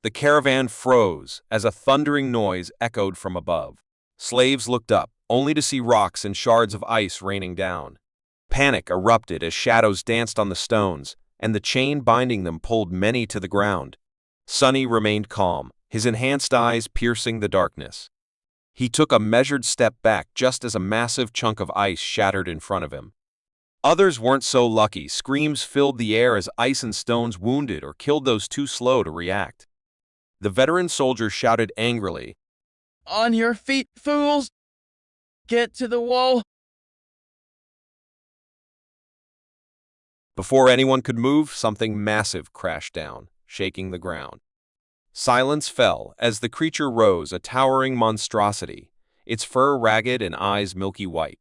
The caravan froze as a thundering noise echoed from above. Slaves looked up, only to see rocks and shards of ice raining down. Panic erupted as shadows danced on the stones, and the chain binding them pulled many to the ground. Sonny remained calm, his enhanced eyes piercing the darkness. He took a measured step back just as a massive chunk of ice shattered in front of him. Others weren't so lucky. Screams filled the air as ice and stones wounded or killed those too slow to react. The veteran soldier shouted angrily, "On your feet, fools! Get to the wall!" Before anyone could move, something massive crashed down, shaking the ground. Silence fell as the creature rose, a towering monstrosity, its fur ragged and eyes milky white.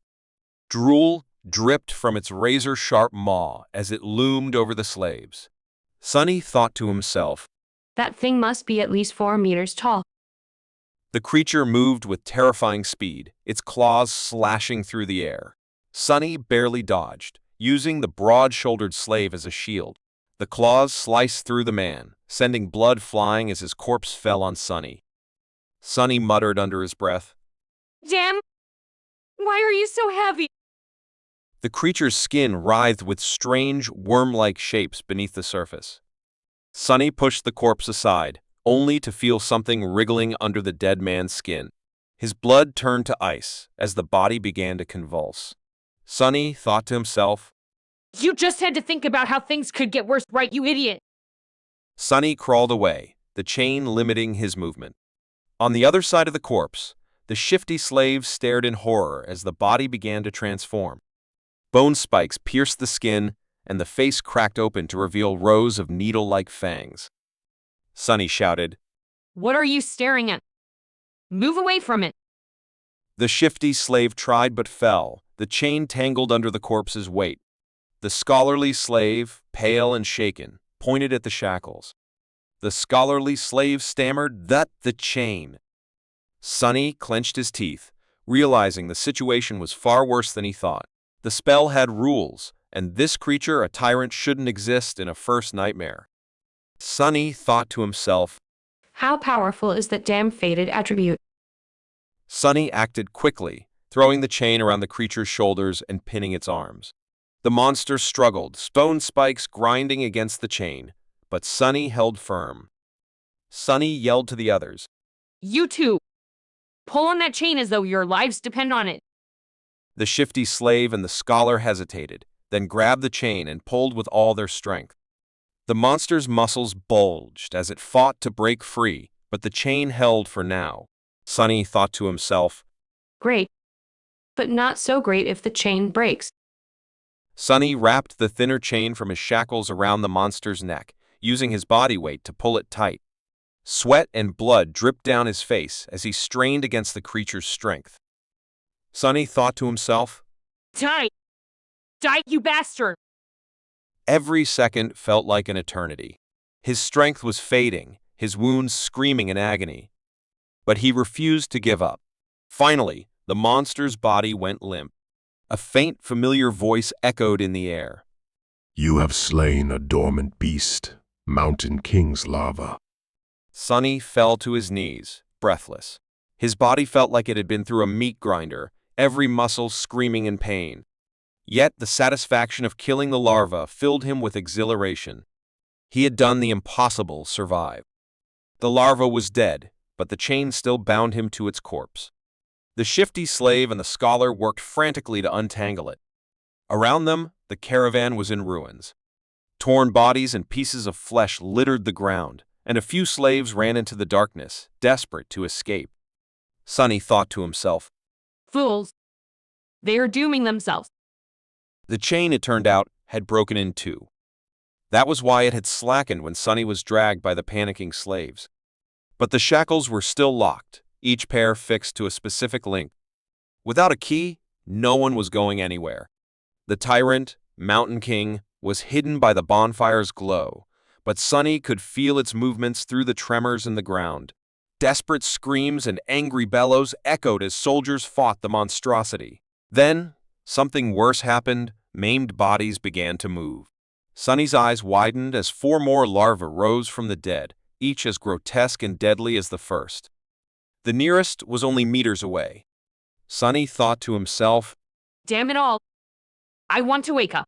Drool dripped from its razor-sharp maw as it loomed over the slaves. Sonny thought to himself, "That thing must be at least 4 meters tall." The creature moved with terrifying speed, its claws slashing through the air. Sonny barely dodged, using the broad-shouldered slave as a shield. The claws sliced through the man, sending blood flying as his corpse fell on Sonny. Sonny muttered under his breath, "Damn! Why are you so heavy?" The creature's skin writhed with strange, worm-like shapes beneath the surface. Sonny pushed the corpse aside, only to feel something wriggling under the dead man's skin. His blood turned to ice as the body began to convulse. Sonny thought to himself, "You just had to think about how things could get worse, right, you idiot?" Sonny crawled away, the chain limiting his movement. On the other side of the corpse, the shifty slave stared in horror as the body began to transform. Bone spikes pierced the skin, and the face cracked open to reveal rows of needle-like fangs. Sonny shouted, "What are you staring at? Move away from it!" The shifty slave tried but fell, the chain tangled under the corpse's weight. The scholarly slave, pale and shaken, pointed at the shackles. The scholarly slave stammered, "That the chain." Sonny clenched his teeth, realizing the situation was far worse than he thought. The spell had rules, and this creature, a tyrant, shouldn't exist in a first nightmare. Sonny thought to himself, "How powerful is that damn fated attribute?" Sonny acted quickly, throwing the chain around the creature's shoulders and pinning its arms. The monster struggled, stone spikes grinding against the chain, but Sonny held firm. Sonny yelled to the others, "You two! Pull on that chain as though your lives depend on it!" The shifty slave and the scholar hesitated, then grabbed the chain and pulled with all their strength. The monster's muscles bulged as it fought to break free, but the chain held for now. Sonny thought to himself, "Great. But not so great if the chain breaks." Sonny wrapped the thinner chain from his shackles around the monster's neck, using his body weight to pull it tight. Sweat and blood dripped down his face as he strained against the creature's strength. Sonny thought to himself, "Die! Die, you bastard!" Every second felt like an eternity. His strength was fading, his wounds screaming in agony. But he refused to give up. Finally, the monster's body went limp. A faint, familiar voice echoed in the air. "You have slain a dormant beast, Mountain King's larva." Sonny fell to his knees, breathless. His body felt like it had been through a meat grinder, every muscle screaming in pain. Yet the satisfaction of killing the larva filled him with exhilaration. He had done the impossible, survive. The larva was dead, but the chain still bound him to its corpse. The shifty slave and the scholar worked frantically to untangle it. Around them, the caravan was in ruins. Torn bodies and pieces of flesh littered the ground, and a few slaves ran into the darkness, desperate to escape. Sonny thought to himself, "Fools! They are dooming themselves." The chain, it turned out, had broken in two. That was why it had slackened when Sonny was dragged by the panicking slaves. But the shackles were still locked, each pair fixed to a specific link. Without a key, no one was going anywhere. The tyrant, Mountain King, was hidden by the bonfire's glow, but Sonny could feel its movements through the tremors in the ground. Desperate screams and angry bellows echoed as soldiers fought the monstrosity. Then, something worse happened. Maimed bodies began to move. Sonny's eyes widened as 4 more larvae rose from the dead, each as grotesque and deadly as the first. The nearest was only meters away. Sonny thought to himself, Damn it all. I want to wake up.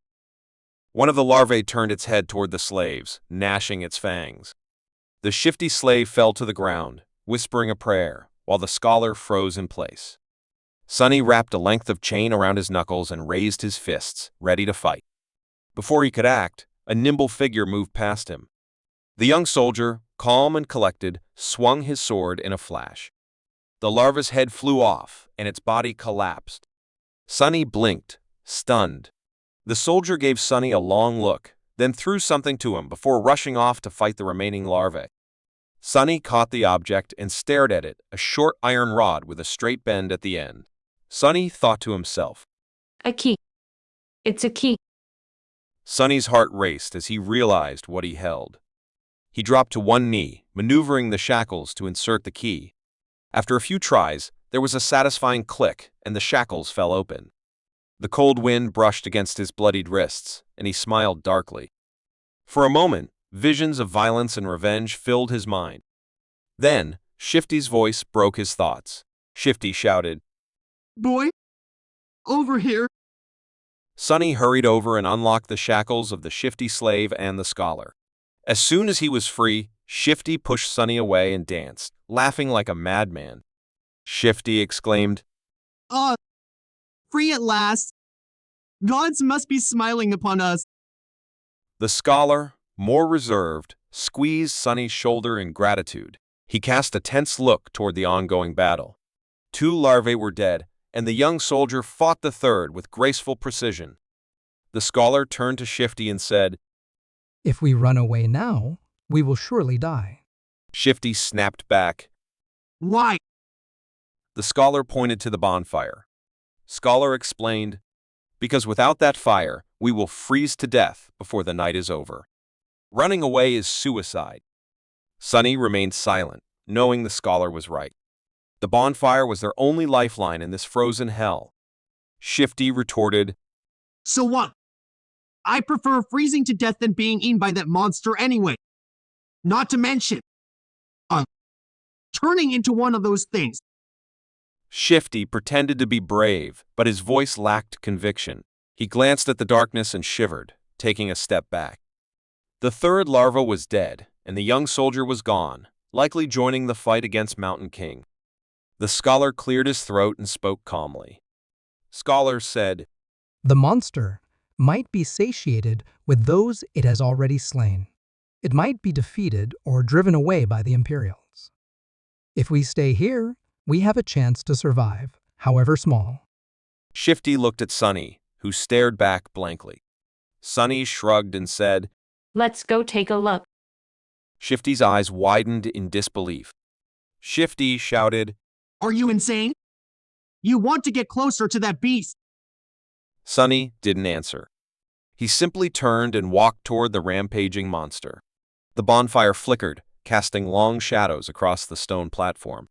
One of the larvae turned its head toward the slaves, gnashing its fangs. The shifty slave fell to the ground, whispering a prayer, while the scholar froze in place. Sonny wrapped a length of chain around his knuckles and raised his fists, ready to fight. Before he could act, a nimble figure moved past him. The young soldier, calm and collected, swung his sword in a flash. The larva's head flew off, and its body collapsed. Sonny blinked, stunned. The soldier gave Sonny a long look, then threw something to him before rushing off to fight the remaining larvae. Sonny caught the object and stared at it, a short iron rod with a straight bend at the end. Sonny thought to himself. A key. It's a key. Sonny's heart raced as he realized what he held. He dropped to one knee, maneuvering the shackles to insert the key. After a few tries, there was a satisfying click, and the shackles fell open. The cold wind brushed against his bloodied wrists, and he smiled darkly. For a moment, visions of violence and revenge filled his mind. Then, Shifty's voice broke his thoughts. Shifty shouted, Boy, over here. Sonny hurried over and unlocked the shackles of the shifty slave and the scholar. As soon as he was free, Shifty pushed Sonny away and danced, laughing like a madman. Shifty exclaimed, Free at last. Gods must be smiling upon us. The scholar, more reserved, squeezed Sonny's shoulder in gratitude. He cast a tense look toward the ongoing battle. 2 larvae were dead, and the young soldier fought the third with graceful precision. The scholar turned to Shifty and said, If we run away now, we will surely die. Shifty snapped back. Why? The scholar pointed to the bonfire. Scholar explained, Because without that fire, we will freeze to death before the night is over. Running away is suicide. Sonny remained silent, knowing the scholar was right. The bonfire was their only lifeline in this frozen hell. Shifty retorted, So what? I prefer freezing to death than being eaten by that monster anyway. Not to mention, turning into one of those things. Shifty pretended to be brave, but his voice lacked conviction. He glanced at the darkness and shivered, taking a step back. The third larva was dead, and the young soldier was gone, likely joining the fight against Mountain King. The scholar cleared his throat and spoke calmly. Scholar said, The monster might be satiated with those it has already slain. It might be defeated or driven away by the Imperials. If we stay here, we have a chance to survive, however small. Shifty looked at Sonny, who stared back blankly. Sonny shrugged and said, Let's go take a look. Shifty's eyes widened in disbelief. Shifty shouted, Are you insane? You want to get closer to that beast. Sonny didn't answer. He simply turned and walked toward the rampaging monster. The bonfire flickered, casting long shadows across the stone platform.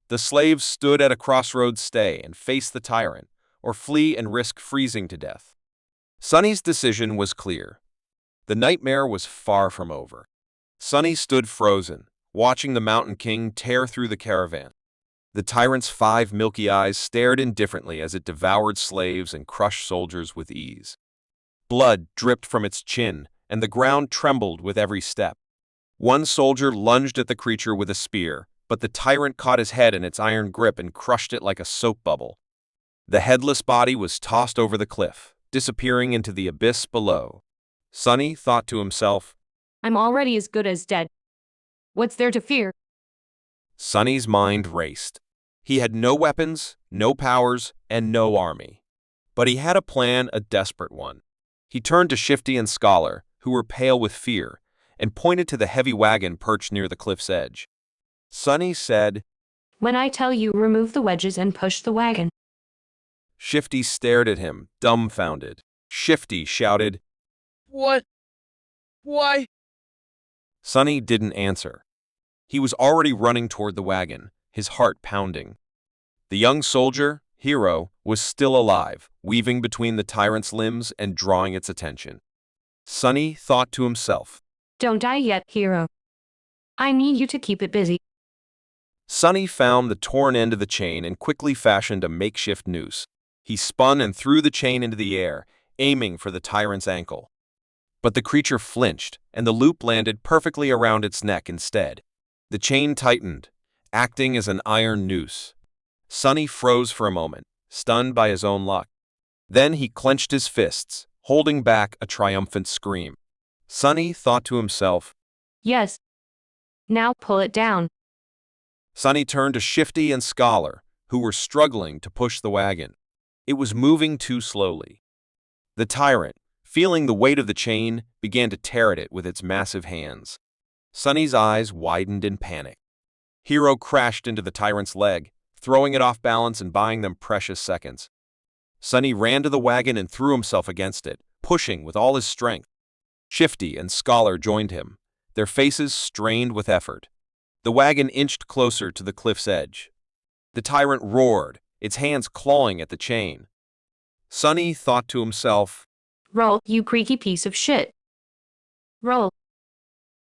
The slaves stood at a crossroads stay and face the tyrant, or flee and risk freezing to death. Sonny's decision was clear. The nightmare was far from over. Sonny stood frozen, watching the Mountain King tear through the caravan. The tyrant's 5 milky eyes stared indifferently as it devoured slaves and crushed soldiers with ease. Blood dripped from its chin, and the ground trembled with every step. One soldier lunged at the creature with a spear, but the tyrant caught his head in its iron grip and crushed it like a soap bubble. The headless body was tossed over the cliff, disappearing into the abyss below. Sonny thought to himself, I'm already as good as dead. What's there to fear? Sonny's mind raced. He had no weapons, no powers, and no army. But he had a plan, a desperate one. He turned to Shifty and Scholar, who were pale with fear, and pointed to the heavy wagon perched near the cliff's edge. Sonny said, When I tell you, remove the wedges and push the wagon. Shifty stared at him, dumbfounded. Shifty shouted, What? Why? Sonny didn't answer. He was already running toward the wagon, his heart pounding. The young soldier, Hero, was still alive, weaving between the tyrant's limbs and drawing its attention. Sonny thought to himself, Don't die yet, hero. I need you to keep it busy. Sonny found the torn end of the chain and quickly fashioned a makeshift noose. He spun and threw the chain into the air, aiming for the tyrant's ankle. But the creature flinched, and the loop landed perfectly around its neck instead. The chain tightened, acting as an iron noose. Sonny froze for a moment, stunned by his own luck. Then he clenched his fists, holding back a triumphant scream. Sonny thought to himself. Yes. Now pull it down. Sonny turned to Shifty and Scholar, who were struggling to push the wagon. It was moving too slowly. The tyrant, feeling the weight of the chain, began to tear at it with its massive hands. Sonny's eyes widened in panic. Hero crashed into the tyrant's leg, throwing it off balance and buying them precious seconds. Sonny ran to the wagon and threw himself against it, pushing with all his strength. Shifty and Scholar joined him, their faces strained with effort. The wagon inched closer to the cliff's edge. The tyrant roared, its hands clawing at the chain. Sonny thought to himself, Roll, you creaky piece of shit. Roll.